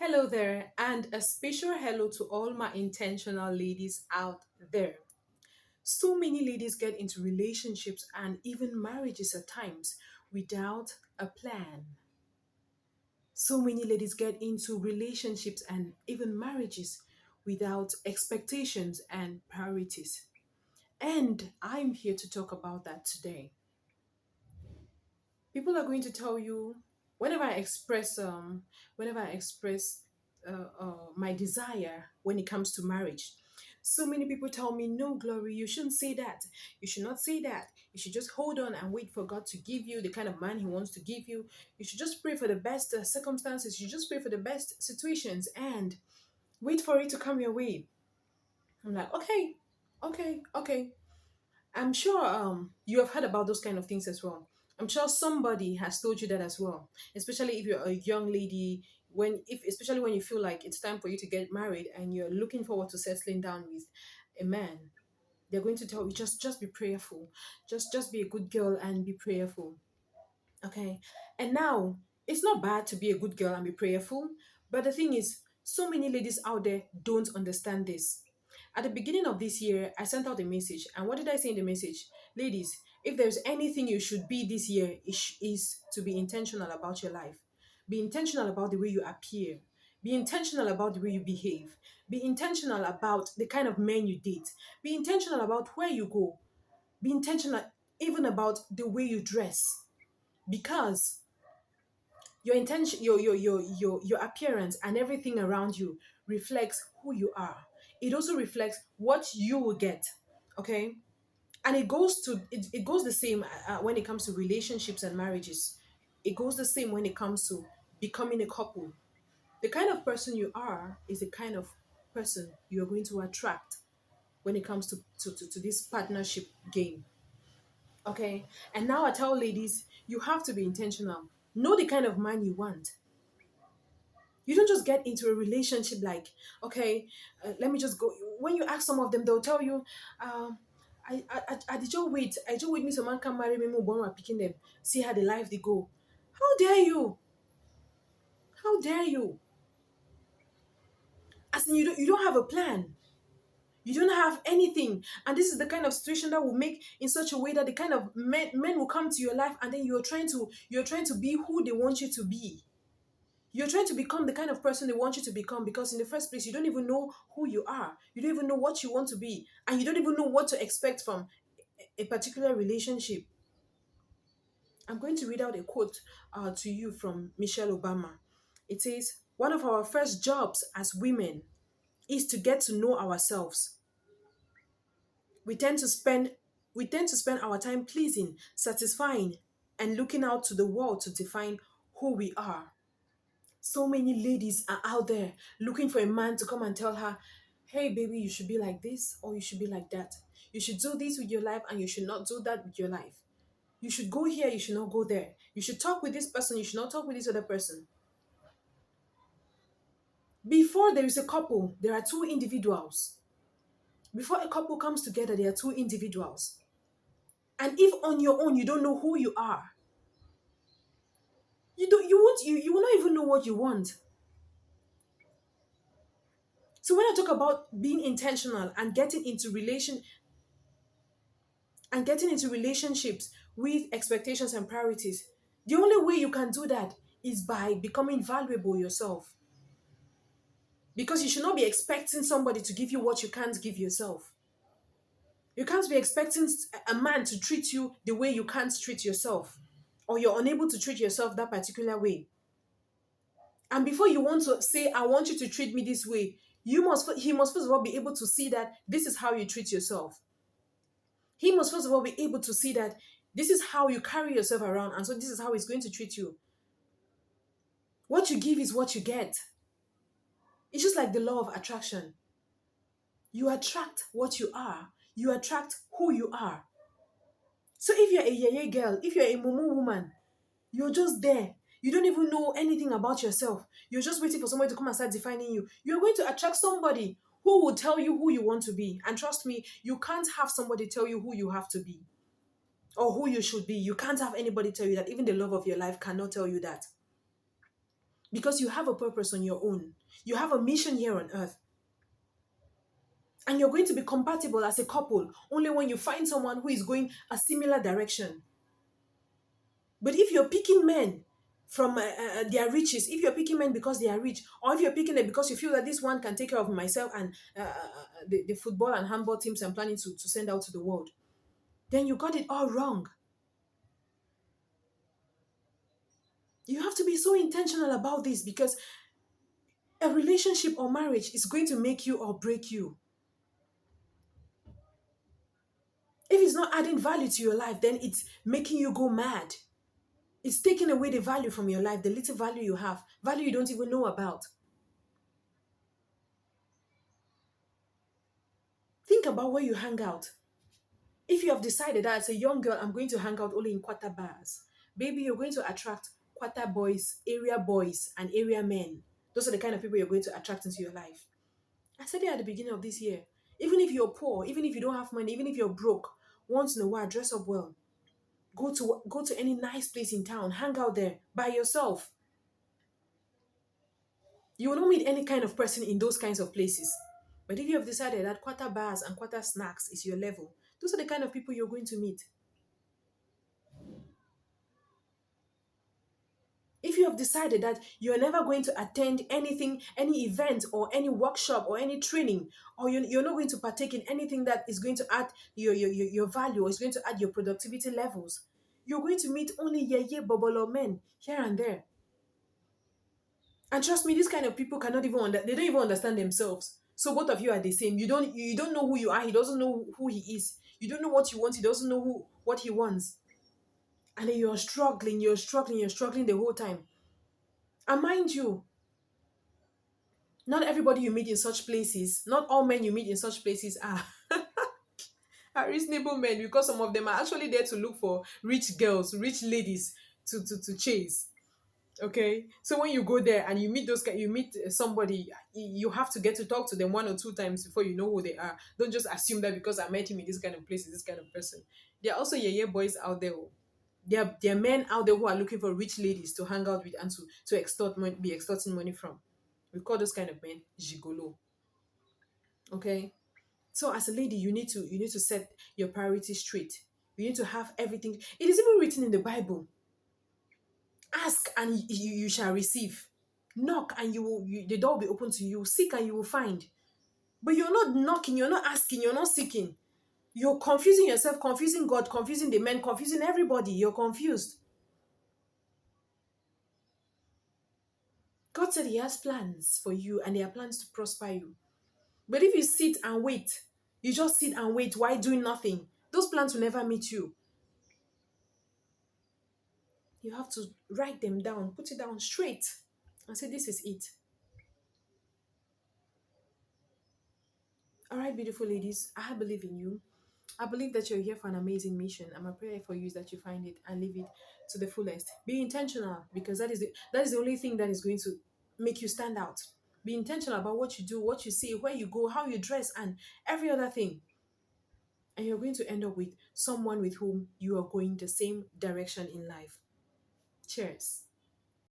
Hello there, and a special hello to all my intentional ladies out there. So many ladies get into relationships and even marriages at times without a plan. So many ladies get into relationships and even marriages without expectations and priorities. And I'm here to talk about that today. People are going to tell you whenever I express my desire when it comes to marriage. So many people tell me, no, Glory, you shouldn't say that. You should not say that. You should just hold on and wait for God to give you the kind of man He wants to give you. You should just pray for the best circumstances. You just pray for the best situations and wait for it to come your way. I'm like, okay, okay. I'm sure you have heard about those kind of things as well. I'm sure somebody has told you that as well. Especially if you're a young lady, especially when you feel like it's time for you to get married and you're looking forward to settling down with a man. They're going to tell you just be prayerful. Just be a good girl and be prayerful. Okay. And now, it's not bad to be a good girl and be prayerful, but the thing is, so many ladies out there don't understand this. At the beginning of this year, I sent out a message. And what did I say in the message? Ladies, if there's anything you should be this year, is to be intentional about your life. Be intentional about the way you appear. Be intentional about the way you behave. Be intentional about the kind of men you date. Be intentional about where you go. Be intentional even about the way you dress, because your intention your appearance and everything around you reflects who you are. It also reflects what you will get. Okay. And it goes the same when it comes to relationships and marriages. It goes the same when it comes to becoming a couple. The kind of person you are is the kind of person you're going to attract when it comes to this partnership game. Okay. And now I tell ladies, you have to be intentional. Know the kind of man you want. You don't just get into a relationship like, okay, let me just go. When you ask some of them, they'll tell you, I did you wait. I just wait me some man can marry me, more born picking them. See how the life they go. How dare you? How dare you? As in, you don't have a plan. You don't have anything. And this is the kind of situation that will make in such a way that the kind of men will come to your life, and then you're trying to be who they want you to be. You're trying to become the kind of person they want you to become, because in the first place, you don't even know who you are. You don't even know what you want to be. And you don't even know what to expect from a particular relationship. I'm going to read out a quote to you from Michelle Obama. It says, one of our first jobs as women is to get to know ourselves. We tend to spend we tend to spend our time pleasing, satisfying, and looking out to the world to define who we are. So many ladies are out there looking for a man to come and tell her, hey, baby, you should be like this or you should be like that. You should do this with your life and you should not do that with your life. You should go here, you should not go there. You should talk with this person, you should not talk with this other person. Before there is a couple, there are two individuals. Before a couple comes together, there are two individuals. And if on your own you don't know who you are, you will not even know what you want. So when I talk about being intentional and getting into relationships with expectations and priorities, the only way you can do that is by becoming valuable yourself. Because you should not be expecting somebody to give you what you can't give yourself. You can't be expecting a man to treat you the way you can't treat yourself, or you're unable to treat yourself that particular way. And before you want to say, I want you to treat me this way, he must first of all be able to see that this is how you treat yourself. He must first of all be able to see that this is how you carry yourself around, and so this is how he's going to treat you. What you give is what you get. It's just like the law of attraction. You attract what you are, you attract who you are. So if you're a yeye girl, if you're a mumu woman, you're just there. You don't even know anything about yourself. You're just waiting for somebody to come and start defining you. You're going to attract somebody who will tell you who you want to be. And trust me, you can't have somebody tell you who you have to be or who you should be. You can't have anybody tell you that. Even the love of your life cannot tell you that. because you have a purpose on your own. You have a mission here on earth. And you're going to be compatible as a couple only when you find someone who is going a similar direction. But if you're picking men from their riches, if you're picking men because they are rich, or if you're picking them because you feel that this one can take care of myself and the football and handball teams I'm planning to send out to the world, then you got it all wrong. You have to be so intentional about this because a relationship or marriage is going to make you or break you. If it's not adding value to your life, then it's making you go mad. It's taking away the value from your life, the little value you have, value you don't even know about. Think about where you hang out. If you have decided that as a young girl, I'm going to hang out only in quarter bars, baby, you're going to attract quarter boys, and area men. Those are the kind of people you're going to attract into your life. I said it at the beginning of this year. Even if you're poor, even if you don't have money, even if you're broke, once in a while, dress up well. Go to any nice place in town, hang out there by yourself. You will not meet any kind of person in those kinds of places. But if you have decided that quarter bars and quarter snacks is your level, those are the kind of people you're going to meet. If you have decided that you're never going to attend anything, any event or any workshop or any training, or you're not going to partake in anything that is going to add your value or is going to add your productivity levels, you're going to meet only ye bobolo men here and there. And trust me, these kind of people cannot even they don't even understand themselves. So both of you are the same. You don't know who you are. He doesn't know who he is. You don't know what you want. He doesn't know what he wants. And then you're struggling the whole time. And mind you, not everybody you meet in such places, not all men you meet in such places are reasonable men, because some of them are actually there to look for rich girls, rich ladies to chase. Okay, so when you go there and you meet you meet somebody, you have to get to talk to them one or two times before you know who they are. Don't just assume that because I met him in this kind of place, this kind of person. There are also yeah boys out there. There are men out there who are looking for rich ladies to hang out with and to be extorting money from. We call those kind of men gigolo. Okay, so as a lady, you need to set your priorities straight. You need to have everything. It is even written in the Bible. Ask and you shall receive. Knock and the door will be open to you. Seek and you will find. But you're not knocking, you're not asking, you're not seeking. You're confusing yourself, confusing God, confusing the men, confusing everybody. You're confused. God said He has plans for you and He has plans to prosper you. But if you sit and wait, you just sit and wait while doing nothing, those plans will never meet you. You have to write them down, put it down straight, and say, this is it. All right, beautiful ladies, I believe in you. I believe that you're here for an amazing mission. And my prayer for you is that you find it and live it to the fullest. Be intentional, because that is the only thing that is going to make you stand out. Be intentional about what you do, what you say, where you go, how you dress, and every other thing. And you're going to end up with someone with whom you are going the same direction in life. Cheers.